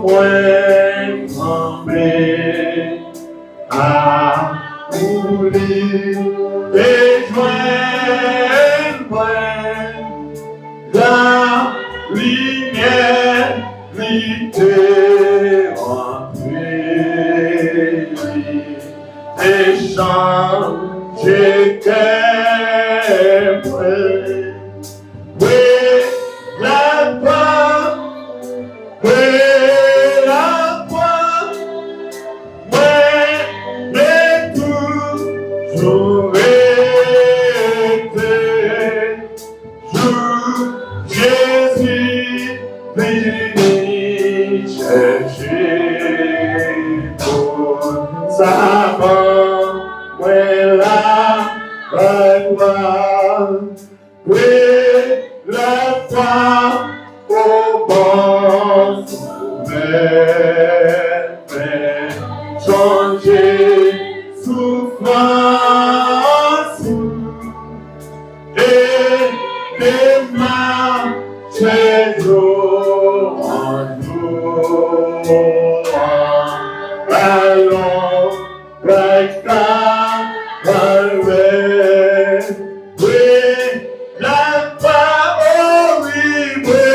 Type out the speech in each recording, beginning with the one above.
point trembler à mourir et joindre la lumière l'idée entrée et changer qu'aimerait. Oui, la foi, oui, la foi, oui, mais toujours été, Jésus venu chercher pour sa mort, oui, la gloire, oui, la foi au bon fait changer souffrance et démarcher jour en jour. Allons, oui, la foi, oh oui, oui.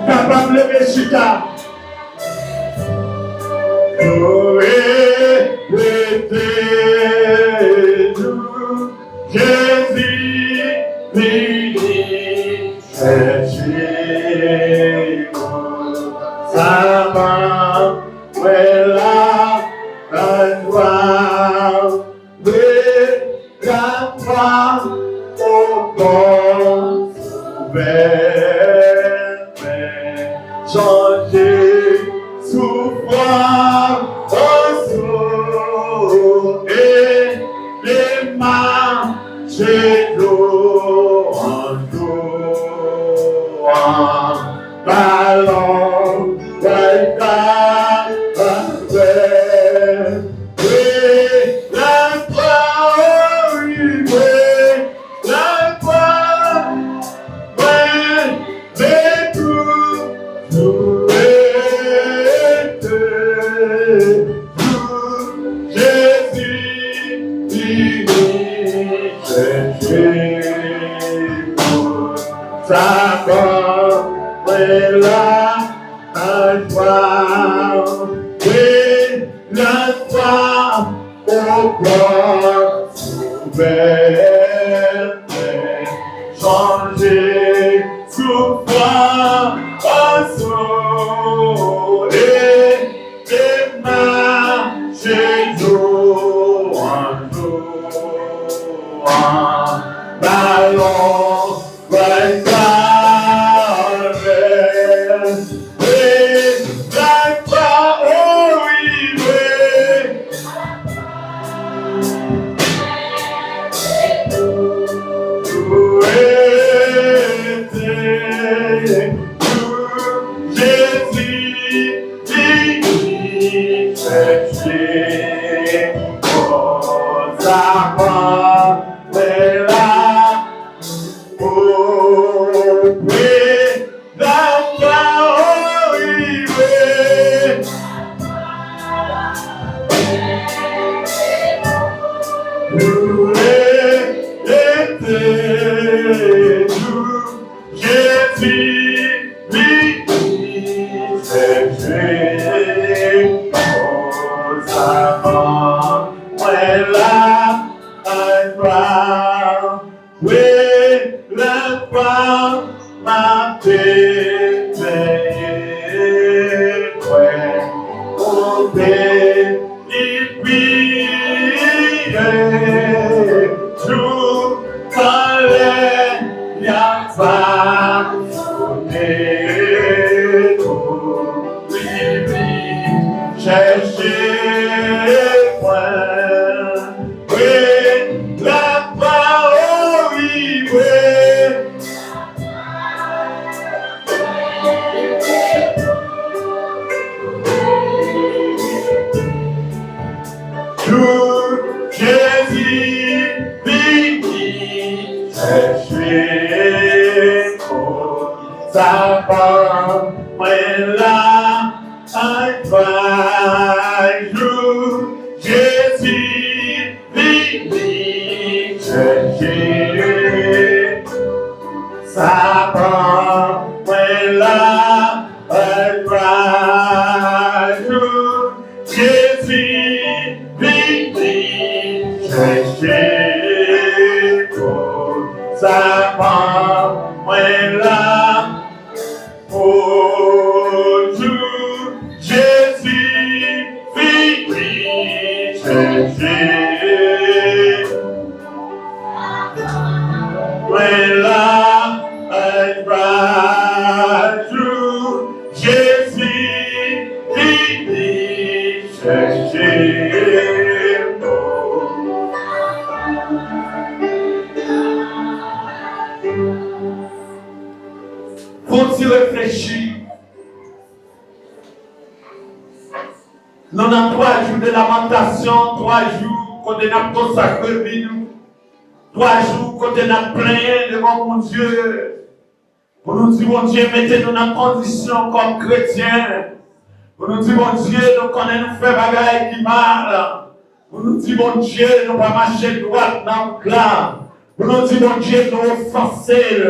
Capable de lever Chita. Jésus, vini chercher sa main, ouais la gloire, ouais la foi au bon ouvert, changer souffrance et les marcher jour en jour. Ballon, sa forme est là, un soir, et la foi au corps ouvert, changer souffrance en sourd et démarcher jour en jour, ballon. là, un jour, Jésus vit chercher sa part. Là, un jour, Jésus vit chercher pour sa part. Là, jour, Jésus vit chercher. Là, un jour, Jésus vit chercher. Faut-il réfléchir? Nous avons 3 jours de lamentation, 3 jours qu'on a consacré nous, 3 jours qu'on a plaigné devant mon Dieu. Pour nous dire, mon Dieu, mettez-nous dans condition comme chrétiens. Pour nous dire, mon Dieu, nous connaissons nous faire bagaille qui mal. Pour nous dire, mon Dieu, nous pas marcher droit dans le plat. Pour nous dire, mon Dieu, nous offenser.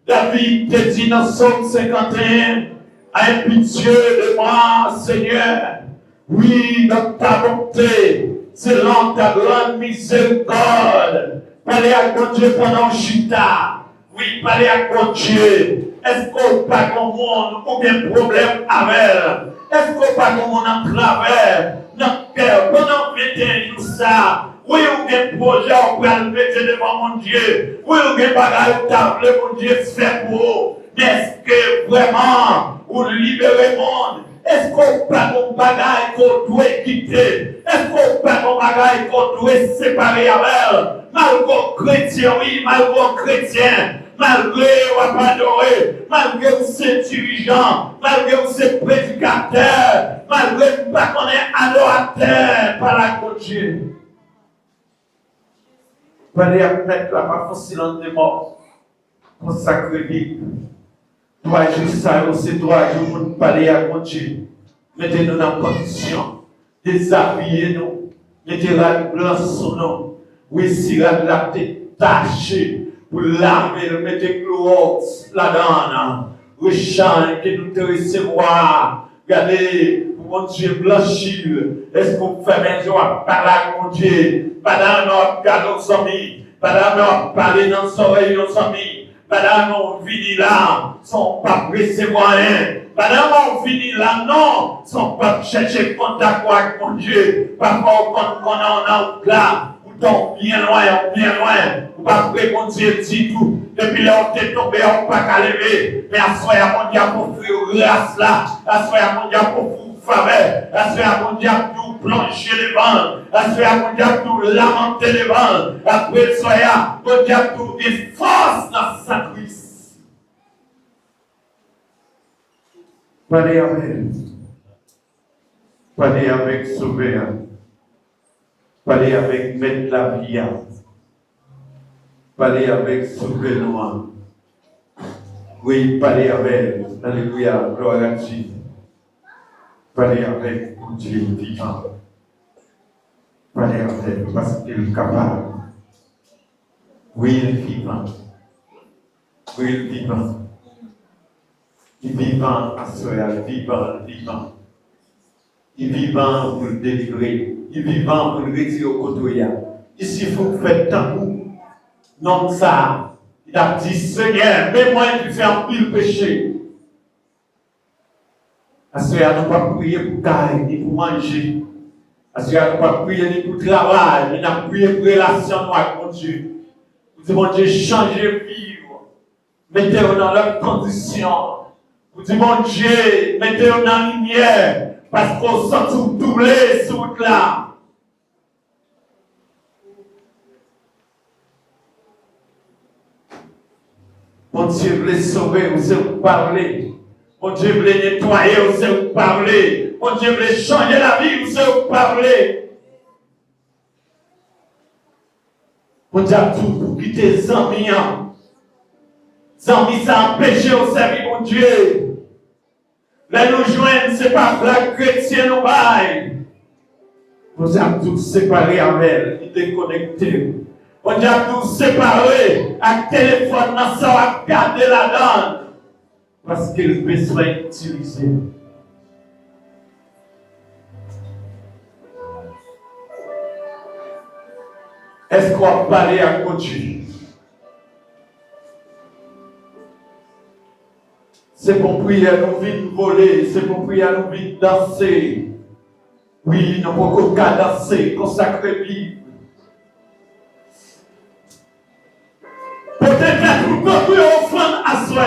David te dit dans Psaume 51, aie pitié de moi, Seigneur. Oui, dans ta bonté, selon ta grande miséricorde. Parlez à mon Dieu pendant chita. Oui, parlez à mon Dieu. Est-ce qu'on pas comme monde ou bien problème avec? Est-ce qu'on pas comme on en travers notre cœur pendant 21 jours ça? Oui, ou bien projet on peut le mettre devant mon Dieu. Oui, ou bien bagaille ou table mon Dieu fait pour. Est-ce que vraiment vous libérez le monde? Est-ce qu'on pas mon bagaille qu'on doit quitter? Est-ce qu'on pas mon bagaille qu'on doit séparer avec? Malgré chrétien, oui, malgré chrétien, malgré ou adoré, malgré ces dirigeants, malgré ces prédicateurs, malgré pas qu'on est adorateur par la côté. Parlez avec la parole silence des morts, consacré Bible. 3 jours, ça, c'est 3 jours pour nous parler à mon Dieu. Mettez-nous dans la condition, déshabillez-nous, mettez la blanc sur nous. Oui, si la tête tachée, pour laver, mettez gloire là-dedans. Oui, chant que nous te recevoir. Regardez, pour mon Dieu blanchir. Est-ce qu'on fait maison à parler à mon Dieu? Pendant nous regardons nos amis, pendant nous parler dans nos oreilles nos amis. Madame, on finit là, son pas recevoir rien. Madame, on finit là, non, son pas chercher contact avec mon Dieu. Parfois, quand on est en là, ou donc bien loin, ou pas près mon Dieu dit tout. Depuis là, on est tombé, on pas qu'à lever. Mais à soi, mon Dieu, pour faire grâce là, à soi, mon Dieu, pour faveur, à soi, mon Dieu, pour plonger les vents, à soi, mon Dieu, pour lamenter les vents, après le soya, mon Dieu, pour des forces dans sa cuisse. Parlez avec Sauveur, parlez avec Maître la vie, parlez avec Sauveur Noir. Oui, parlez avec, alléluia, gloire à Dieu. Parlez avec Dieu vivant. Parlez avec parce qu'il est capable. Oui, il est vivant. Oui, il est vivant. Il est vivant à soi, vivant. Il est vivant pour le délivrer. Il est vivant pour le retirer au côté. Ici, il faut faire tant pour. Non, ça. Il a dit, Seigneur, mets-moi qui fait un pile péché. Assoya nous pas prier pour caille, ni pour manger. Assoya nous pas prier ni pour travail, ni n'a prier pour relation avec mon Dieu. Vous dites, mon Dieu, changez vivre. Mettez-vous dans leurs conditions. Vous dites, mon Dieu, mettez-vous dans la lumière. Parce qu'on sent tout doubler sur route là. Mon Dieu veut sauver, vous savez parler. Mon Dieu veut nettoyer, vous savez parler. Mon Dieu veut changer la vie, vous savez parler. Mon Dieu a tout pour quitter les amis. Les amis, ça a empêché au service, mon Dieu. Là nous joignent, c'est pas la chrétienne ou bail. Vous êtes tous séparés avec elle, il est connecté. On êtes tous séparés avec le téléphone, ça va garder la donne. Parce qu'il besoin d'utiliser. Est-ce qu'on va parler à côté? C'est pour prier à nous vite voler, c'est pour prier à nous vite danser. Oui, nous pouvons pas danser, consacrer vivre. Peut-être que nous pouvons offrir à soi.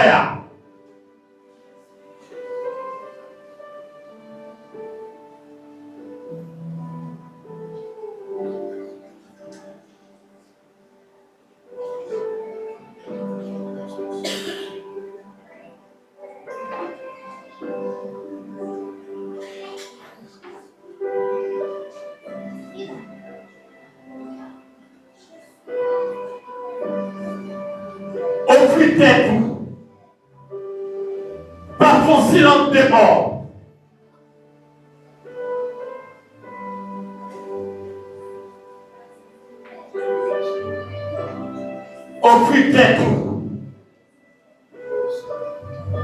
Offrez tête. Pas pour silence des morts. Offrez tête.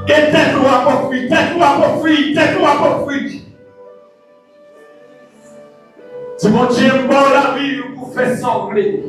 Et tête-toi pour offrir, tête-toi pour offrir, tête-toi pour offrir. Si mon Dieu est mort la vie, vous fait sangler.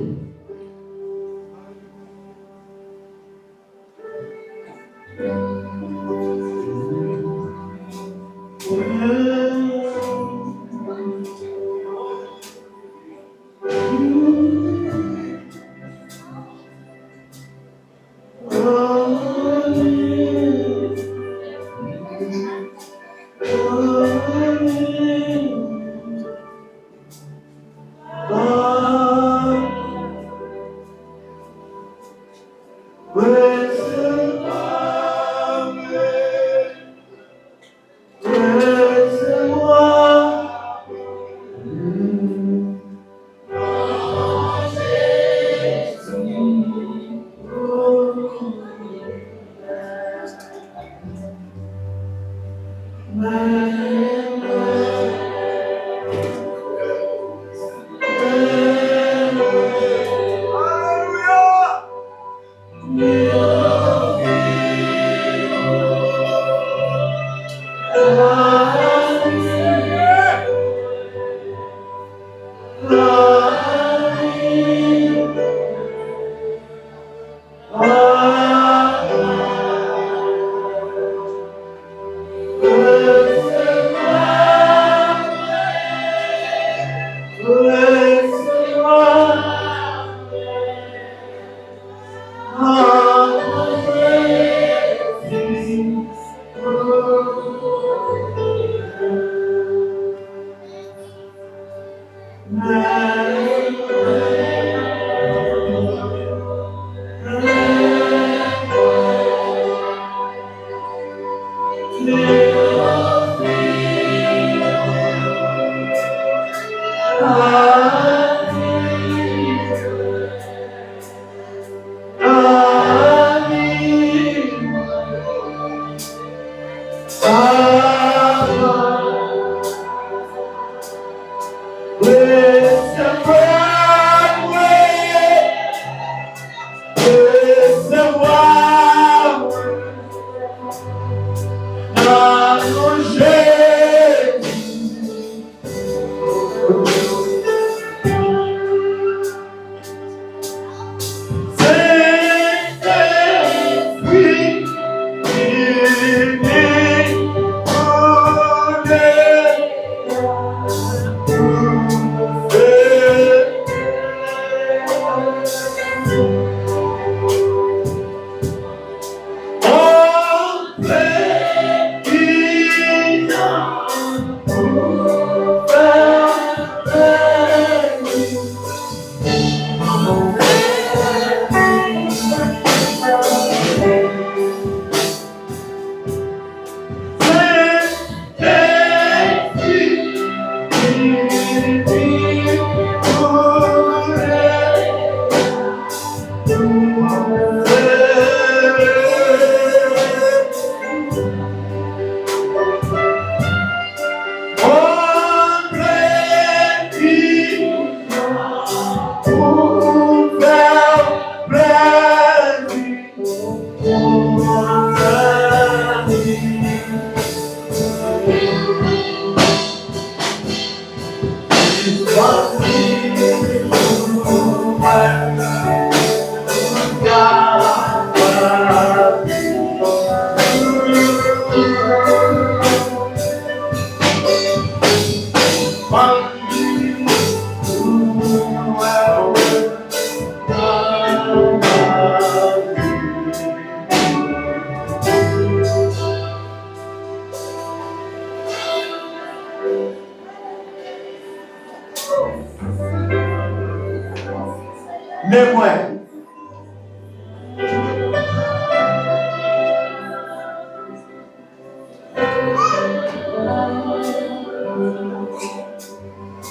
Mais moi,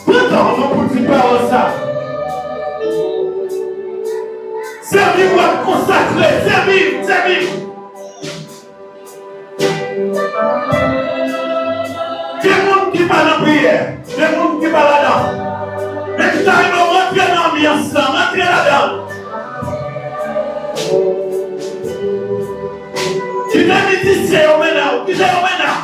pourtant, on peut dire pas ça. Servir ou consacrer, servir. Des gens qui parlent en prière, des gens qui parlent là-dedans. Mais tu arrives à rentrer dans l'ambiance, rentrer là-dedans. Tu t'es musicien au maintenant, tu t'es au maintenant.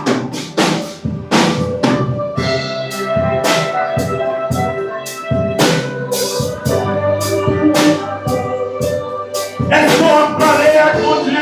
Est-ce qu'on va parler à ton Dieu?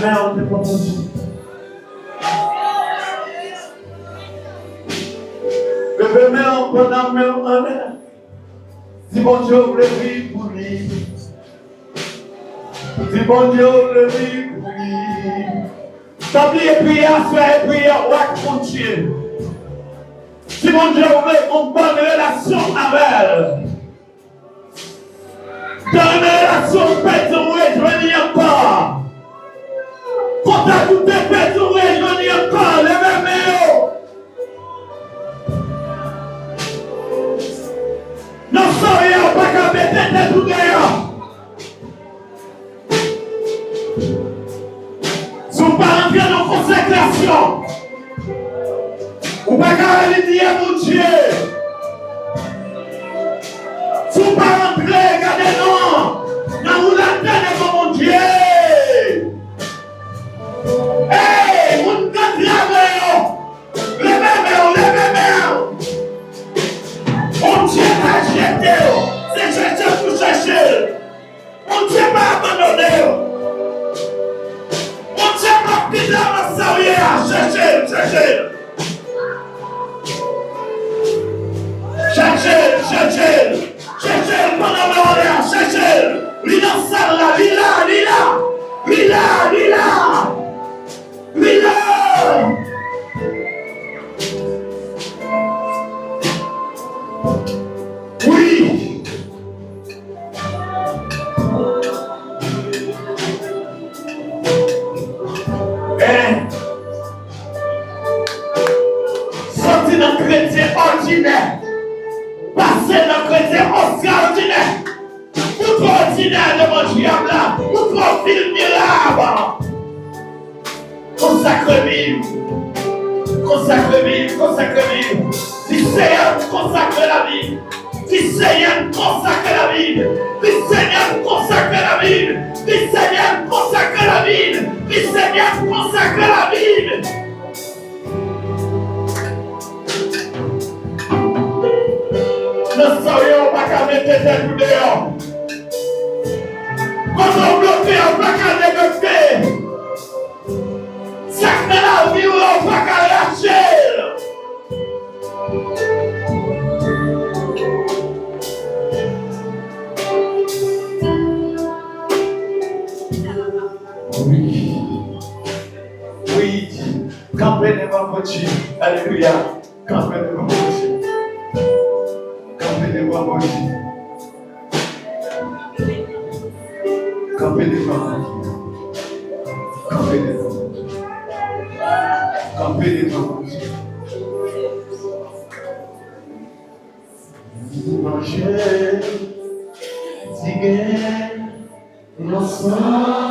main en te proposant. Levez main en prenant main en l'air. Si bon Dieu voulait vivre pour lui. Si bon Dieu voulait vivre pour lui. T'as dit prière, faire prière, ouais, mon Dieu. Si mon Dieu voulait une bonne relation avec elle. Dans une relation, pédouée, je veux dire encore. Quand t'as tout pédouée, je veux dire encore. Levez main. Non, soyez pas qu'à mettre tout dehors. Si vous ne pas rentrer dans la consécration, vous ne pas qu'à dire mon Dieu. Si vous ne pas rentrer, regardez-nous. Dans vous attendez mon Dieu. Hey, vous ne pouvez pas levez-moi. Mon Dieu t'a jeté, c'est chercher pour chercher. Mon Dieu m'a abandonné. Mon Dieu m'a pris dans ma sérieux, chercher. Chercher pendant l'horaire, chercher. L'innocent là, lila. Oui. Sorti d'un chrétien ordinaire, passer d'un chrétien extraordinaire, tout ordinaire de mon diable là, tout profil miracle. Consacre vie. Si Seigneur consacre la vie. Si Seigneur consacre la vie. Si Seigneur consacre la vie. Si Seigneur consacre la vie. Si Seigneur consacre la vie. Nous serions pas qu'à mettre tête tout dehors. Quand on bloque, on pas qu'à négocier. Chaque la vie, on va qu'à lâcher. Oui, campez devant votre Dieu. Alléluia. Campez devant votre Dieu. Campez devant votre Dieu. Campez devant votre Dieu. Campez devant votre Dieu. Campez devant votre Dieu. Mangez, diguez, l'ensemble.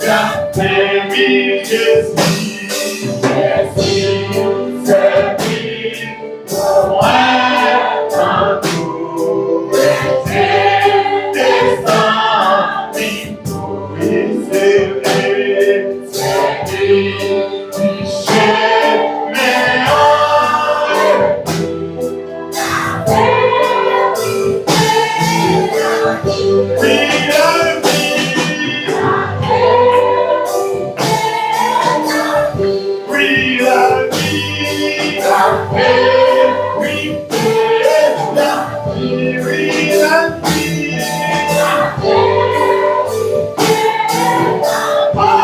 la paix, oui, Jésus, c'est lui, pour moi, quand tout est descend, oui, c'est lui, chez mes Oh,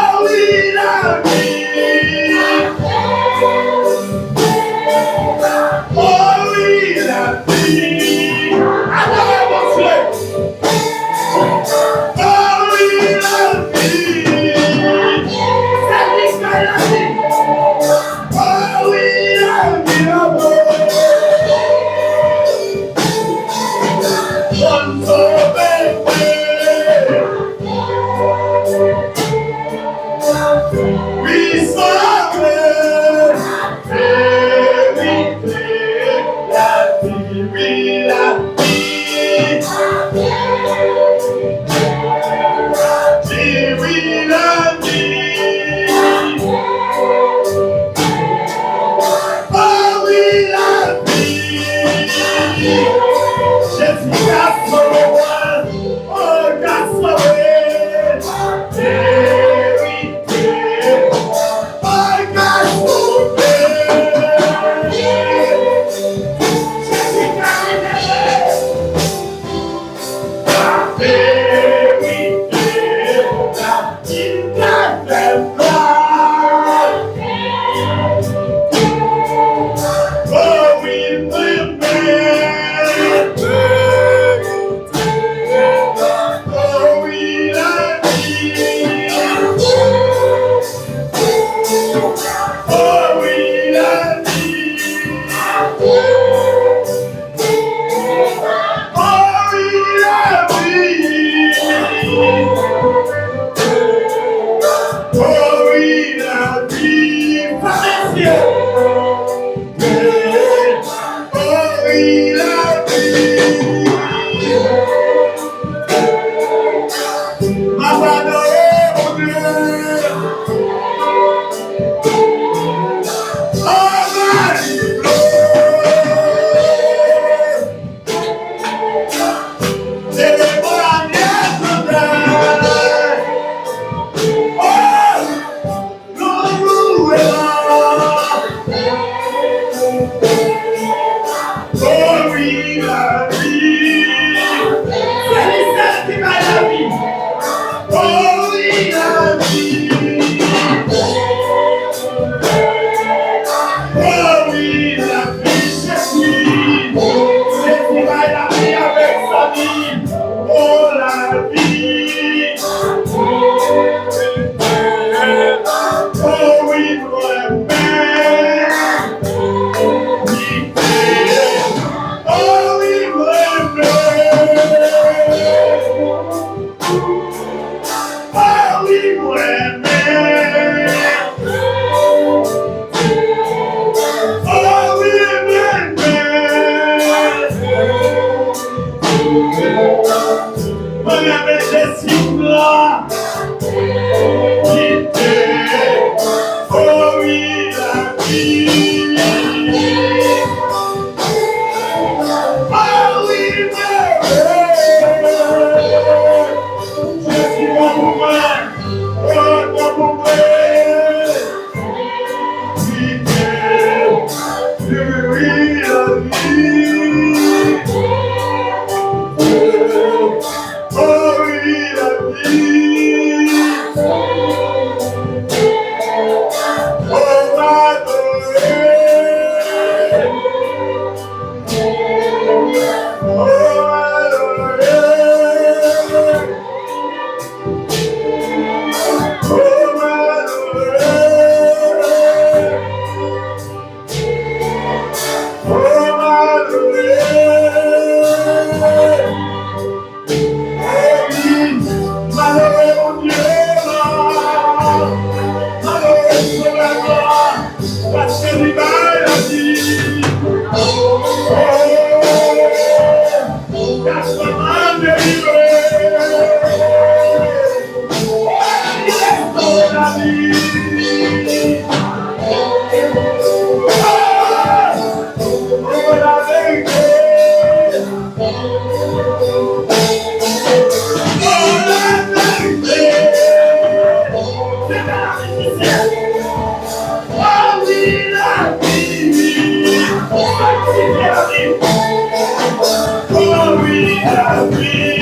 Oh, we